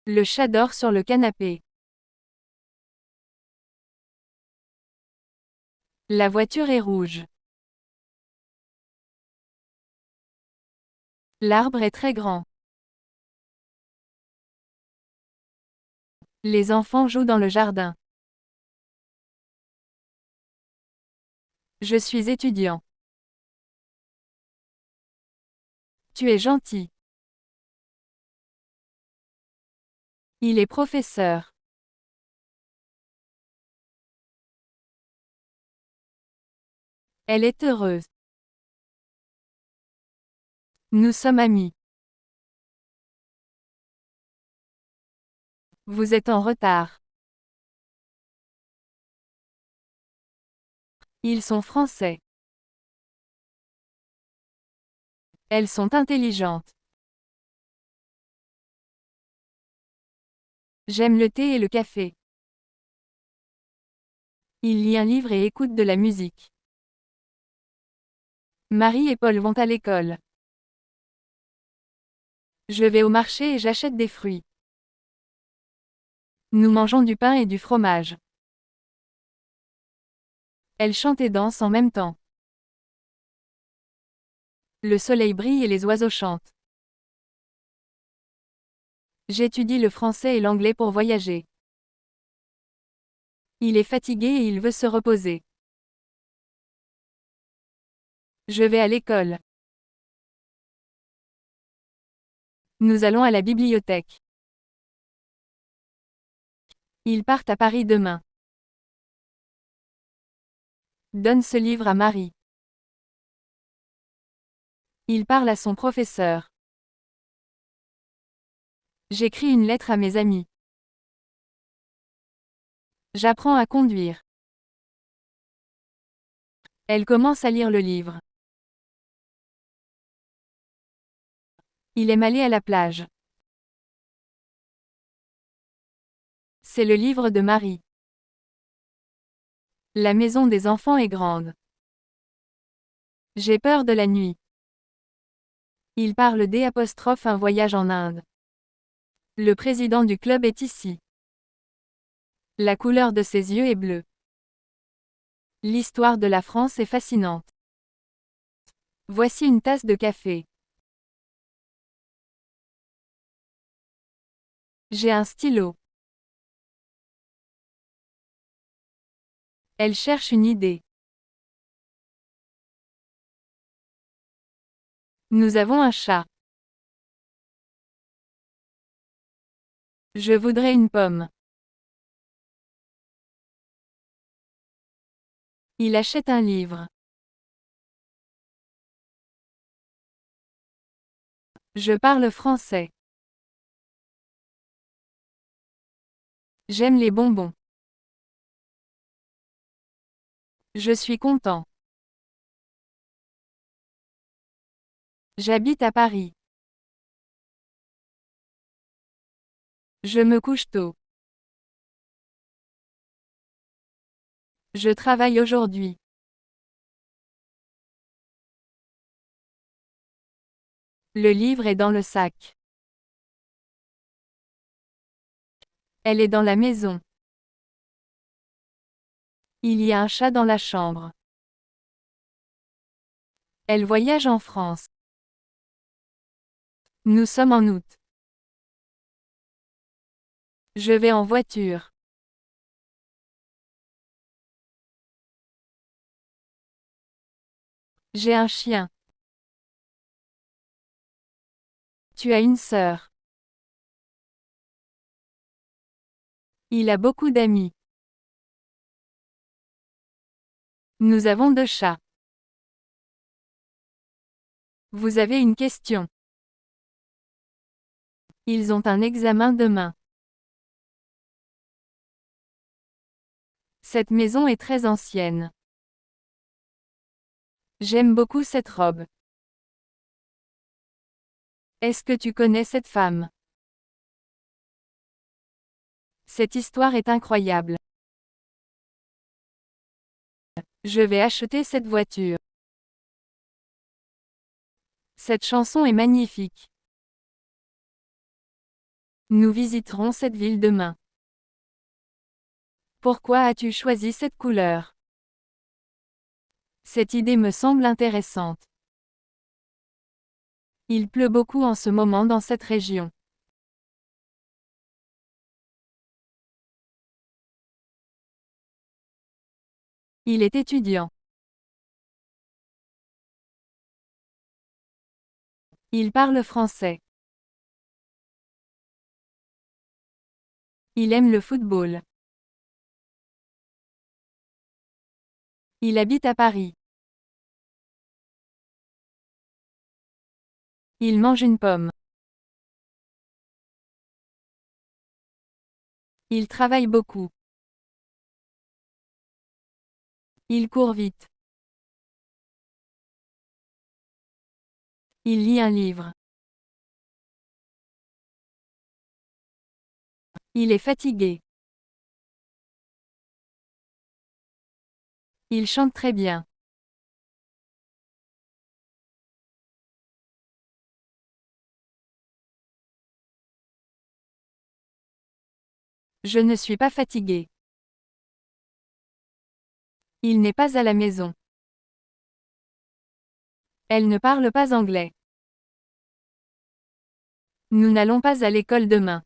Le chat dort sur le canapé. La voiture est rouge. L'arbre est très grand. Les enfants jouent dans le jardin. Je suis étudiant. Tu es gentil. Il est professeur. Elle est heureuse. Nous sommes amis. Vous êtes en retard. Ils sont français. Elles sont intelligentes. J'aime le thé et le café. Il lit un livre et écoute de la musique. Marie et Paul vont à l'école. Je vais au marché et j'achète des fruits. Nous mangeons du pain et du fromage. Elles chantent et dansent en même temps. Le soleil brille et les oiseaux chantent. J'étudie le français et l'anglais pour voyager. Il est fatigué et il veut se reposer. Je vais à l'école. Nous allons à la bibliothèque. Ils partent à Paris demain. Donne ce livre à Marie. Il parle à son professeur. J'écris une lettre à mes amis. J'apprends à conduire. Elle commence à lire le livre. Il aime aller à la plage. C'est le livre de Marie. La maison des enfants est grande. J'ai peur de la nuit. Il parle d'un voyage en Inde. Le président du club est ici. La couleur de ses yeux est bleue. L'histoire de la France est fascinante. Voici une tasse de café. J'ai un stylo. Elle cherche une idée. Nous avons un chat. Je voudrais une pomme. Il achète un livre. Je parle français. J'aime les bonbons. Je suis content. J'habite à Paris. Je me couche tôt. Je travaille aujourd'hui. Le livre est dans le sac. Elle est dans la maison. Il y a un chat dans la chambre. Elle voyage en France. Nous sommes en août. Je vais en voiture. J'ai un chien. Tu as une sœur. Il a beaucoup d'amis. Nous avons 2 chats. Vous avez une question. Ils ont un examen demain. Cette maison est très ancienne. J'aime beaucoup cette robe. Est-ce que tu connais cette femme? Cette histoire est incroyable. Je vais acheter cette voiture. Cette chanson est magnifique. Nous visiterons cette ville demain. Pourquoi as-tu choisi cette couleur? Cette idée me semble intéressante. Il pleut beaucoup en ce moment dans cette région. Il est étudiant. Il parle français. Il aime le football. Il habite à Paris. Il mange une pomme. Il travaille beaucoup. Il court vite. Il lit un livre. Il est fatigué. Il chante très bien. Je ne suis pas fatigué. Il n'est pas à la maison. Elle ne parle pas anglais. Nous n'allons pas à l'école demain.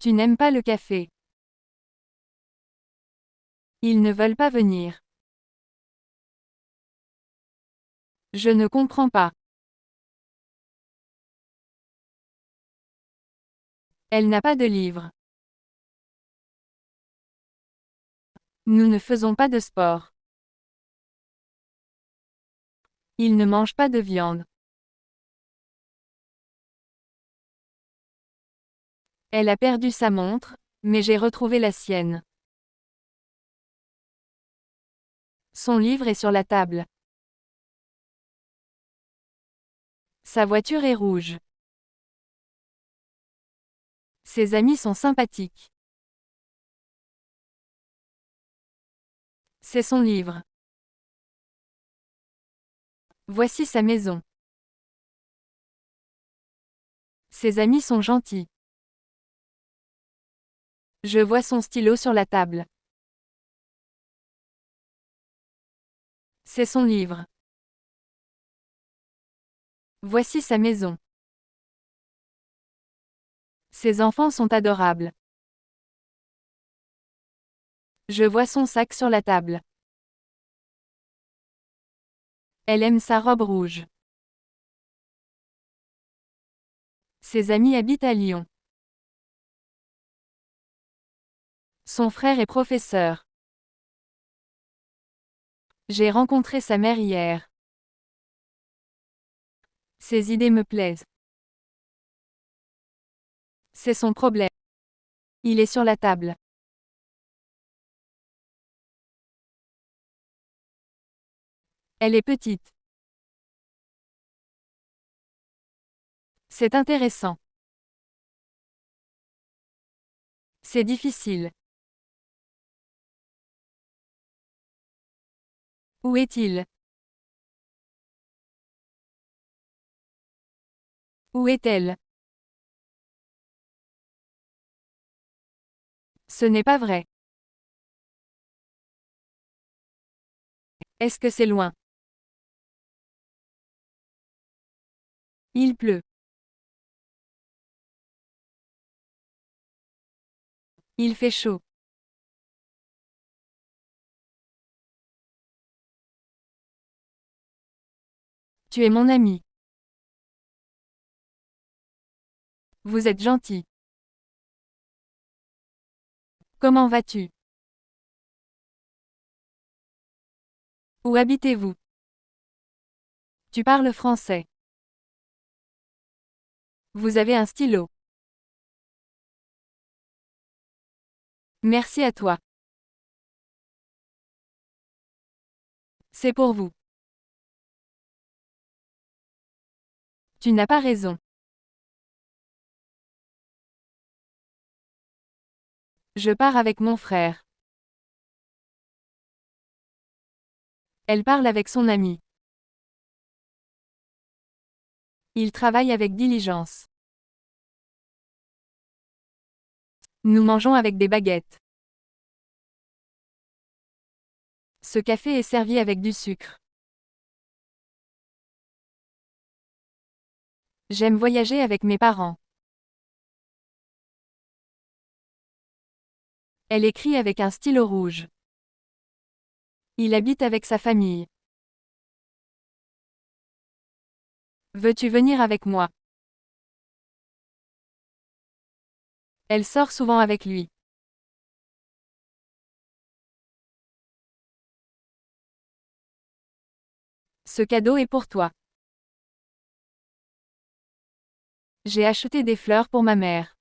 Tu n'aimes pas le café. Ils ne veulent pas venir. Je ne comprends pas. Elle n'a pas de livre. Nous ne faisons pas de sport. Il ne mange pas de viande. Elle a perdu sa montre, mais j'ai retrouvé la sienne. Son livre est sur la table. Sa voiture est rouge. Ses amis sont sympathiques. C'est son livre. Voici sa maison. Ses amis sont gentils. Je vois son stylo sur la table. C'est son livre. Voici sa maison. Ses enfants sont adorables. Je vois son sac sur la table. Elle aime sa robe rouge. Ses amis habitent à Lyon. Son frère est professeur. J'ai rencontré sa mère hier. Ses idées me plaisent. C'est son problème. Il est sur la table. Elle est petite. C'est intéressant. C'est difficile. Où est-il? Où est-elle? Ce n'est pas vrai. Est-ce que c'est loin? Il pleut. Il fait chaud. Tu es mon ami. Vous êtes gentil. Comment vas-tu? Où habitez-vous? Tu parles français. Vous avez un stylo. Merci à toi. C'est pour vous. Tu n'as pas raison. Je pars avec mon frère. Elle parle avec son ami. Il travaille avec diligence. Nous mangeons avec des baguettes. Ce café est servi avec du sucre. J'aime voyager avec mes parents. Elle écrit avec un stylo rouge. Il habite avec sa famille. Veux-tu venir avec moi? Elle sort souvent avec lui. Ce cadeau est pour toi. J'ai acheté des fleurs pour ma mère.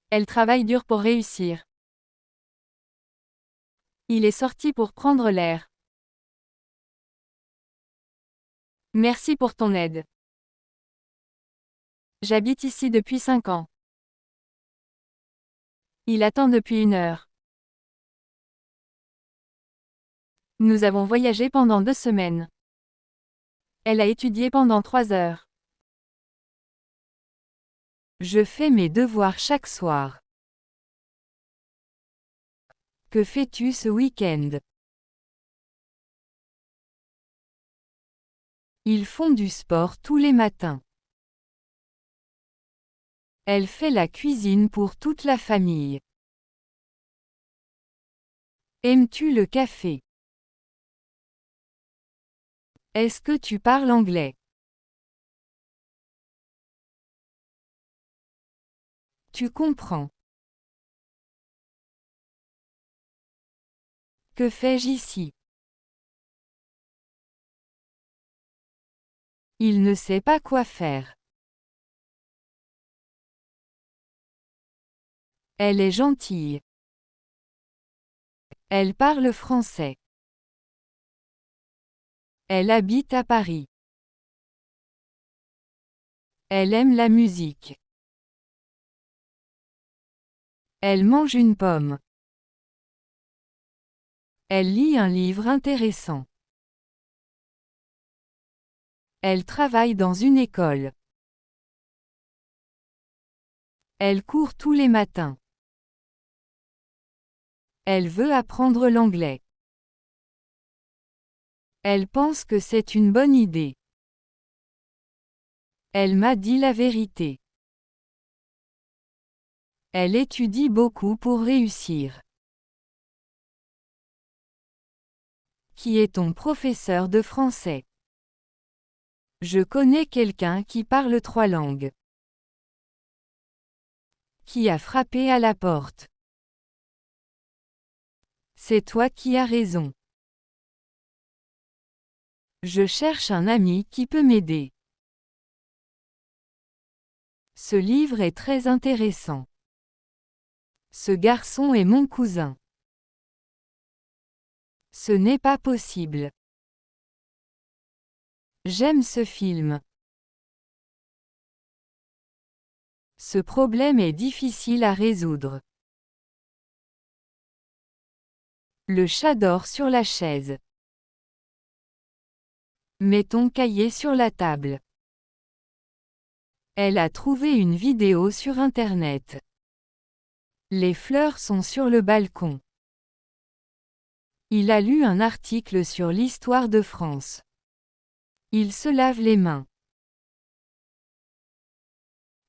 Elle travaille dur pour réussir. Il est sorti pour prendre l'air. Merci pour ton aide. J'habite ici depuis 5 ans. Il attend depuis 1 heure. Nous avons voyagé pendant 2 semaines. Elle a étudié pendant 3 heures. Je fais mes devoirs chaque soir. Que fais-tu ce week-end? Ils font du sport tous les matins. Elle fait la cuisine pour toute la famille. Aimes-tu le café? Est-ce que tu parles anglais? Tu comprends. Que fais-je ici? Il ne sait pas quoi faire. Elle est gentille. Elle parle français. Elle habite à Paris. Elle aime la musique. Elle mange une pomme. Elle lit un livre intéressant. Elle travaille dans une école. Elle court tous les matins. Elle veut apprendre l'anglais. Elle pense que c'est une bonne idée. Elle m'a dit la vérité. Elle étudie beaucoup pour réussir. Qui est ton professeur de français? Je connais quelqu'un qui parle 3 langues. Qui a frappé à la porte? C'est toi qui as raison. Je cherche un ami qui peut m'aider. Ce livre est très intéressant. Ce garçon est mon cousin. Ce n'est pas possible. J'aime ce film. Ce problème est difficile à résoudre. Le chat dort sur la chaise. Mets ton cahier sur la table. Elle a trouvé une vidéo sur Internet. Les fleurs sont sur le balcon. Il a lu un article sur l'histoire de France. Il se lave les mains.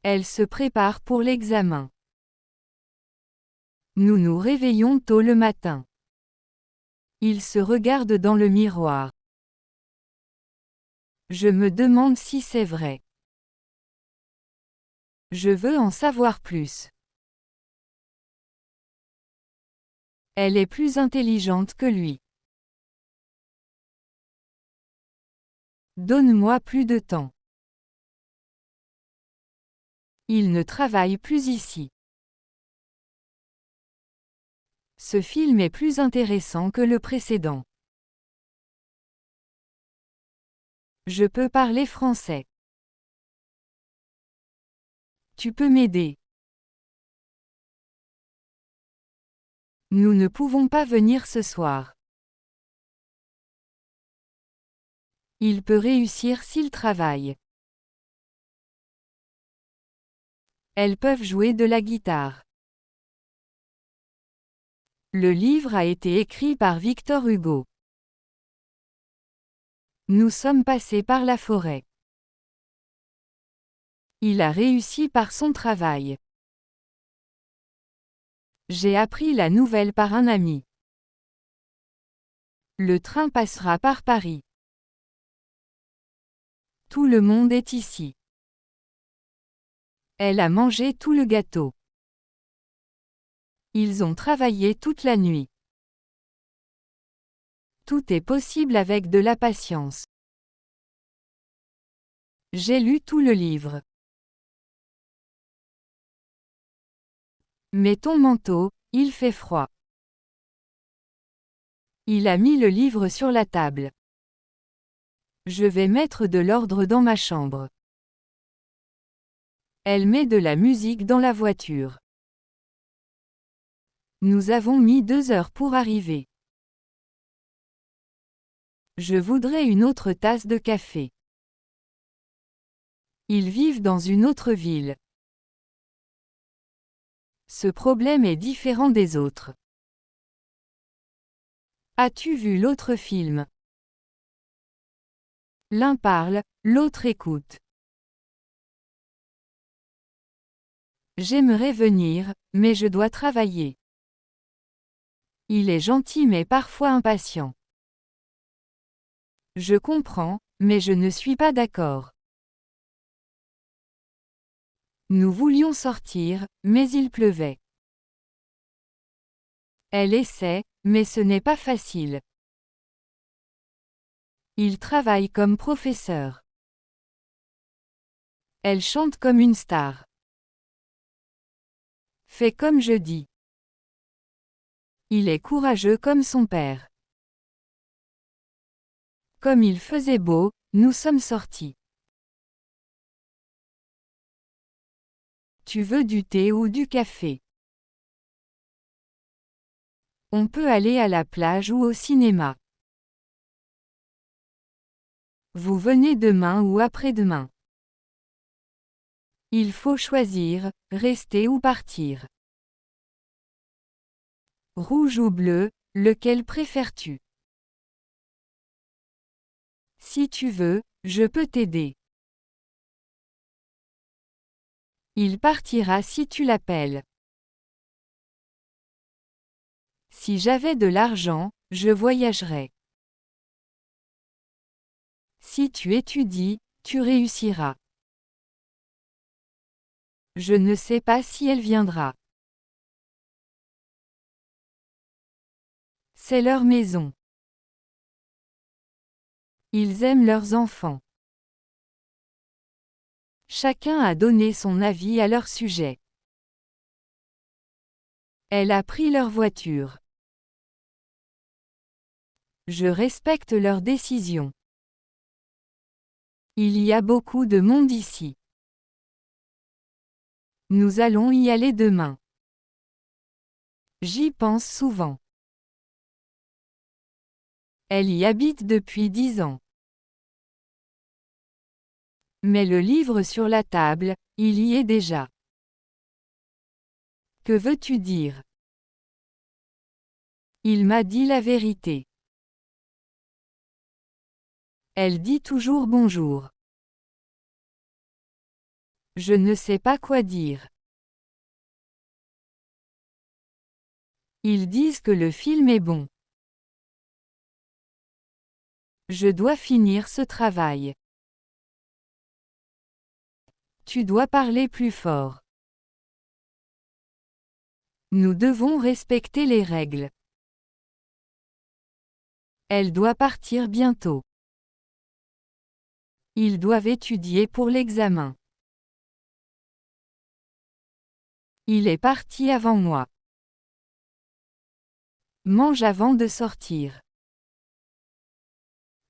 Elle se prépare pour l'examen. Nous nous réveillons tôt le matin. Il se regarde dans le miroir. Je me demande si c'est vrai. Je veux en savoir plus. Elle est plus intelligente que lui. Donne-moi plus de temps. Il ne travaille plus ici. Ce film est plus intéressant que le précédent. Je peux parler français. Tu peux m'aider. Nous ne pouvons pas venir ce soir. Il peut réussir s'il travaille. Elles peuvent jouer de la guitare. Le livre a été écrit par Victor Hugo. Nous sommes passés par la forêt. Il a réussi par son travail. J'ai appris la nouvelle par un ami. Le train passera par Paris. Tout le monde est ici. Elle a mangé tout le gâteau. Ils ont travaillé toute la nuit. Tout est possible avec de la patience. J'ai lu tout le livre. Mets ton manteau, il fait froid. Il a mis le livre sur la table. Je vais mettre de l'ordre dans ma chambre. Elle met de la musique dans la voiture. Nous avons mis 2 heures pour arriver. Je voudrais une autre tasse de café. Ils vivent dans une autre ville. Ce problème est différent des autres. As-tu vu l'autre film? L'un parle, l'autre écoute. J'aimerais venir, mais je dois travailler. Il est gentil mais parfois impatient. Je comprends, mais je ne suis pas d'accord. Nous voulions sortir, mais il pleuvait. Elle essaie, mais ce n'est pas facile. Il travaille comme professeur. Elle chante comme une star. Fais comme je dis. Il est courageux comme son père. Comme il faisait beau, nous sommes sortis. Tu veux du thé ou du café? On peut aller à la plage ou au cinéma. Vous venez demain ou après-demain. Il faut choisir, rester ou partir. Rouge ou bleu, lequel préfères-tu? Si tu veux, je peux t'aider. Il partira si tu l'appelles. Si j'avais de l'argent, je voyagerais. Si tu étudies, tu réussiras. Je ne sais pas si elle viendra. C'est leur maison. Ils aiment leurs enfants. Chacun a donné son avis à leur sujet. Elle a pris leur voiture. Je respecte leurs décisions. Il y a beaucoup de monde ici. Nous allons y aller demain. J'y pense souvent. Elle y habite depuis 10 ans. Mais le livre sur la table, il y est déjà. Que veux-tu dire? Il m'a dit la vérité. Elle dit toujours bonjour. Je ne sais pas quoi dire. Ils disent que le film est bon. Je dois finir ce travail. Tu dois parler plus fort. Nous devons respecter les règles. Elle doit partir bientôt. Ils doivent étudier pour l'examen. Il est parti avant moi. Mange avant de sortir.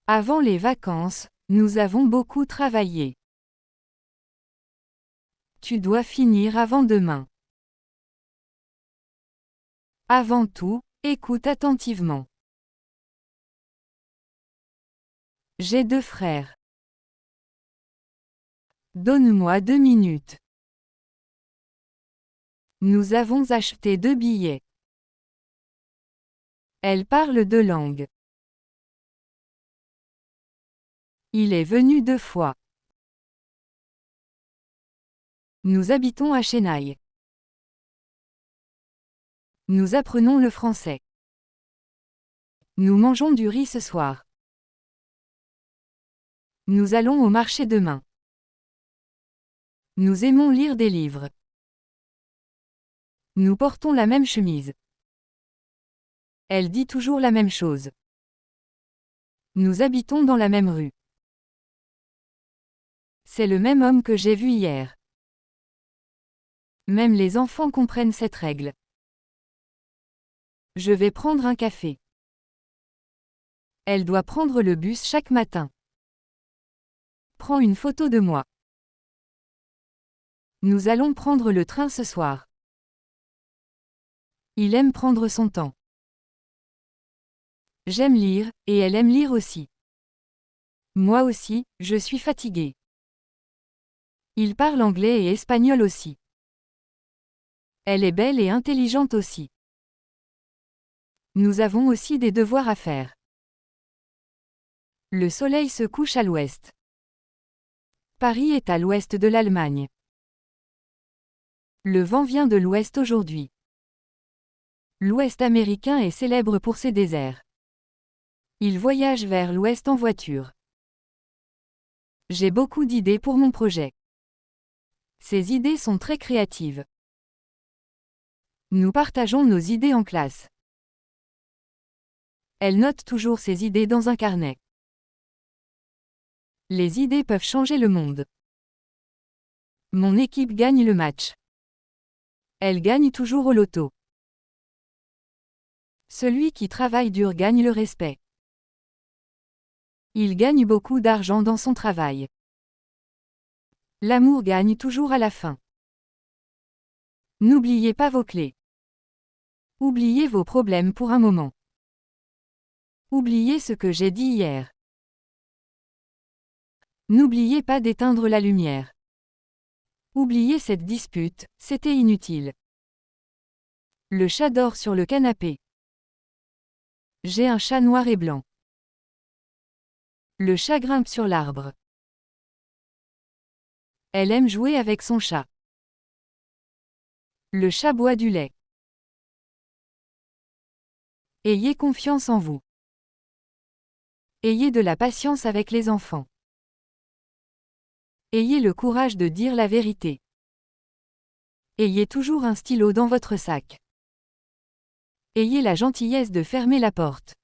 Avant les vacances, nous avons beaucoup travaillé. Tu dois finir avant demain. Avant tout, écoute attentivement. J'ai 2 frères. Donne-moi 2 minutes. Nous avons acheté 2 billets. Elle parle 2 langues. Il est venu 2 fois. Nous habitons à Chennai. Nous apprenons le français. Nous mangeons du riz ce soir. Nous allons au marché demain. Nous aimons lire des livres. Nous portons la même chemise. Elle dit toujours la même chose. Nous habitons dans la même rue. C'est le même homme que j'ai vu hier. Même les enfants comprennent cette règle. Je vais prendre un café. Elle doit prendre le bus chaque matin. Prends une photo de moi. Nous allons prendre le train ce soir. Il aime prendre son temps. J'aime lire, et elle aime lire aussi. Moi aussi, je suis fatiguée. Il parle anglais et espagnol aussi. Elle est belle et intelligente aussi. Nous avons aussi des devoirs à faire. Le soleil se couche à l'ouest. Paris est à l'ouest de l'Allemagne. Le vent vient de l'ouest aujourd'hui. L'ouest américain est célèbre pour ses déserts. Il voyage vers l'ouest en voiture. J'ai beaucoup d'idées pour mon projet. Ces idées sont très créatives. Nous partageons nos idées en classe. Elle note toujours ses idées dans un carnet. Les idées peuvent changer le monde. Mon équipe gagne le match. Elle gagne toujours au loto. Celui qui travaille dur gagne le respect. Il gagne beaucoup d'argent dans son travail. L'amour gagne toujours à la fin. N'oubliez pas vos clés. Oubliez vos problèmes pour un moment. Oubliez ce que j'ai dit hier. N'oubliez pas d'éteindre la lumière. Oubliez cette dispute, c'était inutile. Le chat dort sur le canapé. J'ai un chat noir et blanc. Le chat grimpe sur l'arbre. Elle aime jouer avec son chat. Le chat boit du lait. Ayez confiance en vous. Ayez de la patience avec les enfants. Ayez le courage de dire la vérité. Ayez toujours un stylo dans votre sac. Ayez la gentillesse de fermer la porte.